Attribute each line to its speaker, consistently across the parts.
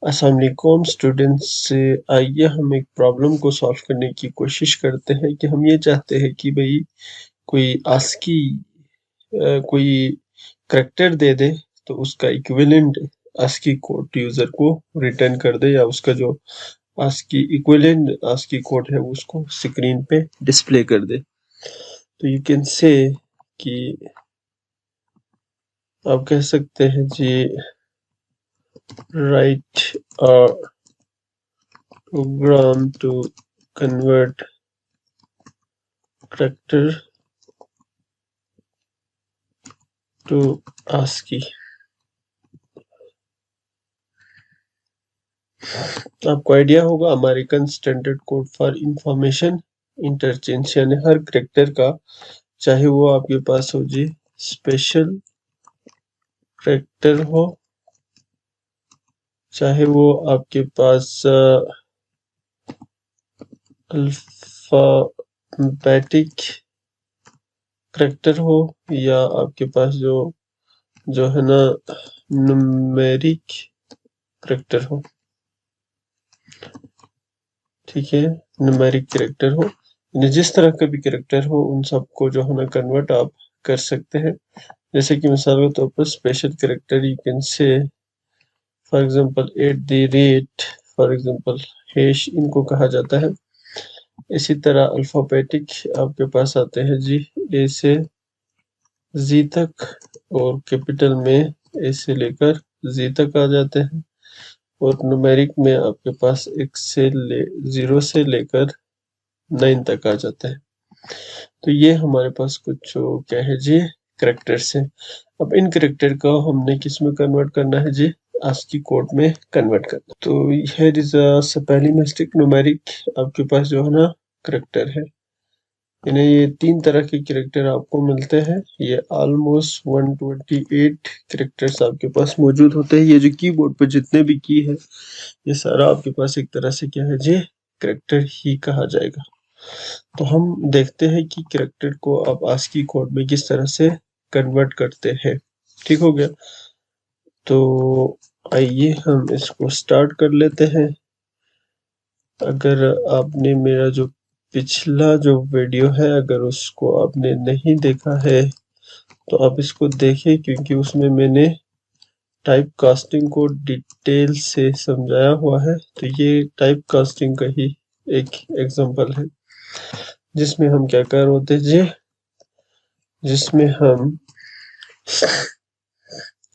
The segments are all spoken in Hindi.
Speaker 1: अस्सलाम वालेकुम स्टूडेंट्स। आइए हम एक प्रॉब्लम को सॉल्व करने की कोशिश करते हैं कि हम ये चाहते हैं कि भाई कोई आस्की कोई करैक्टर दे दे तो उसका इक्विवेलेंट आस्की कोड यूजर को रिटर्न कर दे, या उसका जो आस्की इक्विवेलेंट आस्की कोड है उसको स्क्रीन पे डिस्प्ले कर दे। तो यू कैन से कि आप कह सकते हैं जी write program to convert character to ASCII। आपको आइडिया होगा American Standard Code for Information Interchange, यानी हर करेक्टर का, चाहे वो आपके पास हो जी स्पेशल करेक्टर हो, चाहे वो आपके पास अल्फाबेटिक करेक्टर हो, या आपके पास जो है ना न्यूमेरिक करेक्टर हो। ठीक है, न्यूमेरिक करेक्टर हो, जिस तरह का भी करेक्टर हो उन सबको जो है ना कन्वर्ट आप कर सकते हैं। जैसे कि मिसाल के तौर पर special character you can say for example @ for example hash, इनको कहा जाता है। इसी तरह अल्फाबेटिक आपके पास आते हैं जी ए से जी तक, और कैपिटल में ए से लेकर जी तक आ जाते हैं, और न्यूमेरिक में आपके पास 0 से लेकर 9 तक आ जाता है। तो ये हमारे पास कुछ क्या है जी करेक्टर्स है। अब इन करेक्टर को हमने किस में कन्वर्ट करना है जी, आस्की कोड में कन्वर्ट करना। तो हियर इज पहली मिस्टेक, न्यूमेरिक आपके पास जो है ना करेक्टर है, यानी ये 3 तरह के करेक्टर आपको मिलते हैं। ये ऑलमोस्ट 128 करेक्टर्स आपके पास मौजूद होते हैं। ये जो कीबोर्ड पर जितने भी की है ये सारा आपके पास एक तरह से क्या है जी करेक्टर ही कहा जाएगा। तो हम देखते हैं कि करेक्टर को आप आस्की कोड में किस तरह से कन्वर्ट करते हैं। ठीक हो गया, तो आइए हम इसको स्टार्ट कर लेते हैं। अगर आपने मेरा जो पिछला जो वीडियो है अगर उसको आपने नहीं देखा है तो आप इसको देखें, क्योंकि उसमें मैंने टाइप कास्टिंग को डिटेल से समझाया हुआ है। तो ये टाइप कास्टिंग का ही एक एग्जांपल है, जिसमें हम क्या कर रहे होते हैं जी, जिसमें हम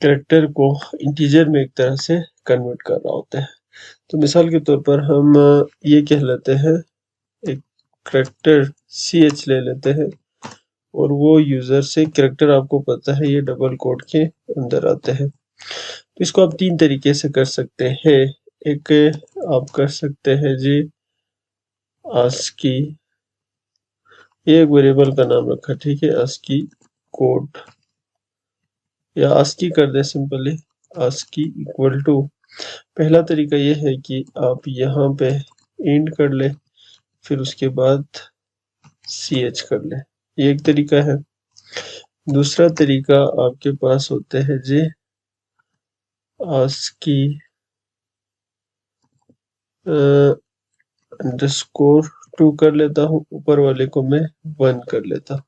Speaker 1: कैरेक्टर को इंटीजर में एक तरह से कन्वर्ट कर रहा होता है। तो मिसाल के तौर पर हम ये कह लेते हैं, एक कैरेक्टर CH ले लेते हैं, और वो यूजर से कैरेक्टर आपको पता है ये डबल कोड के अंदर आते हैं। तो इसको आप 3 तरीके से कर सकते हैं। एक आप कर सकते हैं जी आस्की, ये एक वेरिएबल का नाम रखा, ठीक है, आस्की कोड, या आस्की कर दे सिंपली, आस्की इक्वल टू। पहला तरीका ये है कि आप यहाँ पे इंड कर ले, फिर उसके बाद CH कर ले, ये एक तरीका है। दूसरा तरीका आपके पास होते हैं जी आस्की अंडरस्कोर 2 कर लेता हूँ, ऊपर वाले को मैं 1 कर लेता हूँ।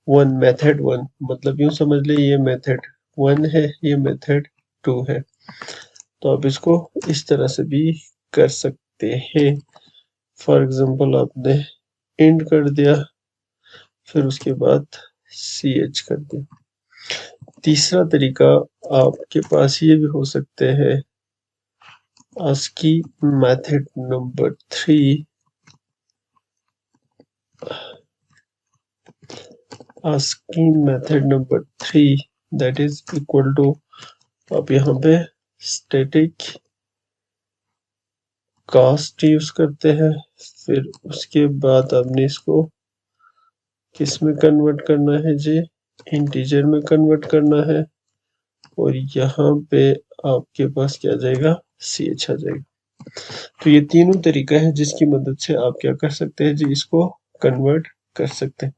Speaker 1: 1 मेथड 1, मतलब यूं समझ ले ये मेथड 1 है, ये मेथड 2 है। तो आप इसको इस तरह से भी कर सकते हैं। फॉर एग्जांपल आपने इंड कर दिया, फिर उसके बाद CH कर दिया। तीसरा तरीका आपके पास ये भी हो सकते हैं, ASCII method number 3, ASCII method number 3 that is equal to, आप यहाँ पे स्टैटिक कास्ट यूज करते हैं, फिर उसके बाद आपने इसको किस में कन्वर्ट करना है जी, इंटीजर में कन्वर्ट करना है, और यहाँ पे आपके पास क्या आ जाएगा, CH आ जाएगा। तो ये तीनों तरीका है जिसकी मदद से आप क्या कर सकते हैं जी, इसको कन्वर्ट कर सकते हैं।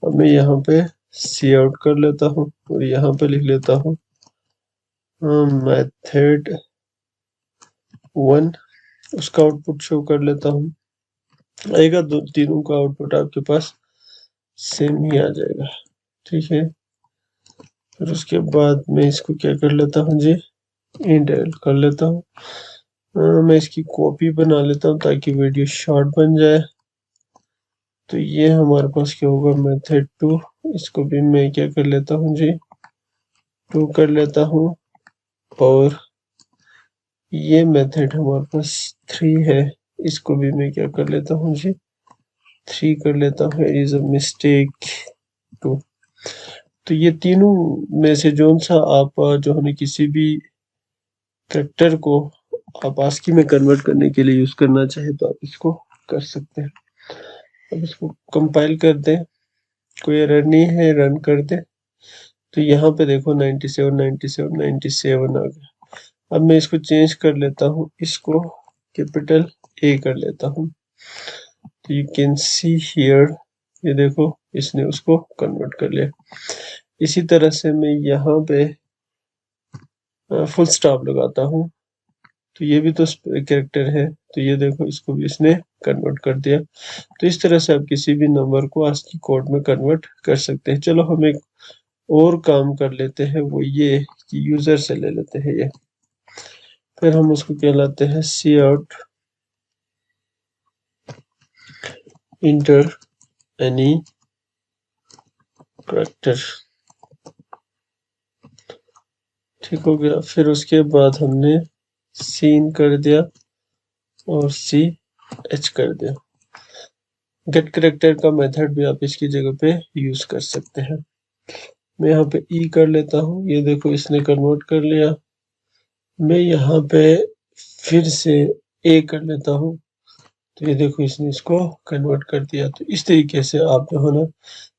Speaker 1: अब मैं यहाँ पे C आउट कर लेता हूँ और यहाँ पे लिख लेता हूँ मेथड 1 उसका आउटपुट शो कर लेता हूँ। आएगा, तीनों का आउटपुट आपके पास सेम ही आ जाएगा। ठीक है, फिर उसके बाद मैं इसको क्या कर लेता हूँ जी, इंट कर लेता हूँ। मैं इसकी कॉपी बना लेता हूँ ताकि वीडियो शॉर्ट बन जाए। तो ये हमारे पास क्या होगा, मेथड 2, इसको भी मैं क्या कर लेता हूँ जी, 2 कर लेता हूँ। और ये मेथड हमारे पास 3 है, इसको भी मैं क्या कर लेता हूँ जी, 3 कर लेता हूँ। Is a mistake 2। तो ये तीनों में से जोन सा आप जो है किसी भी कैरेक्टर को आप आस्की में कन्वर्ट करने के लिए यूज करना चाहे तो आप इसको कर सकते हैं। अब इसको कंपाइल कर दें, कोई एरर नहीं है, रन कर दें। तो यहाँ पे देखो 97 97 97 आ गया। अब मैं इसको चेंज कर लेता हूँ, इसको कैपिटल ए कर लेता हूँ। तो यू कैन सी हियर, ये देखो इसने उसको कन्वर्ट कर लिया। इसी तरह से मैं यहाँ पे फुल स्टॉप लगाता हूँ, तो ये भी तो कैरेक्टर है, तो ये देखो इसको भी इसने कन्वर्ट कर दिया। तो इस तरह से आप किसी भी नंबर को आस्की कोड में कन्वर्ट कर सकते हैं। चलो हम एक और काम कर लेते हैं, वो ये कि यूजर से ले लेते हैं ये। फिर हम उसको क्या लाते हैं, सी आउट इंटर एनी कैरेक्टर। ठीक हो गया। फिर उसके बाद हमने सीन कर दिया और सी एच कर दिया। गेट कैरेक्टर का मेथड भी आप इसकी जगह पे यूज कर सकते हैं। मैं यहाँ पे ई कर लेता हूँ, ये देखो इसने कन्वर्ट कर लिया। मैं यहाँ पे फिर से ए कर लेता हूँ, तो ये देखो इसने इसको कन्वर्ट कर दिया। तो इस तरीके से आप जो है ना,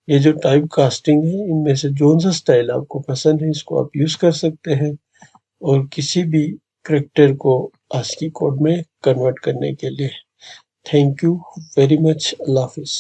Speaker 1: ये जो टाइप कास्टिंग है, इनमें से जो सा स्टाइल आपको पसंद है इसको आप यूज कर सकते हैं और किसी भी कैरेक्टर को आस्की कोड में कन्वर्ट करने के लिए। Thank you very much. Allah Hafiz.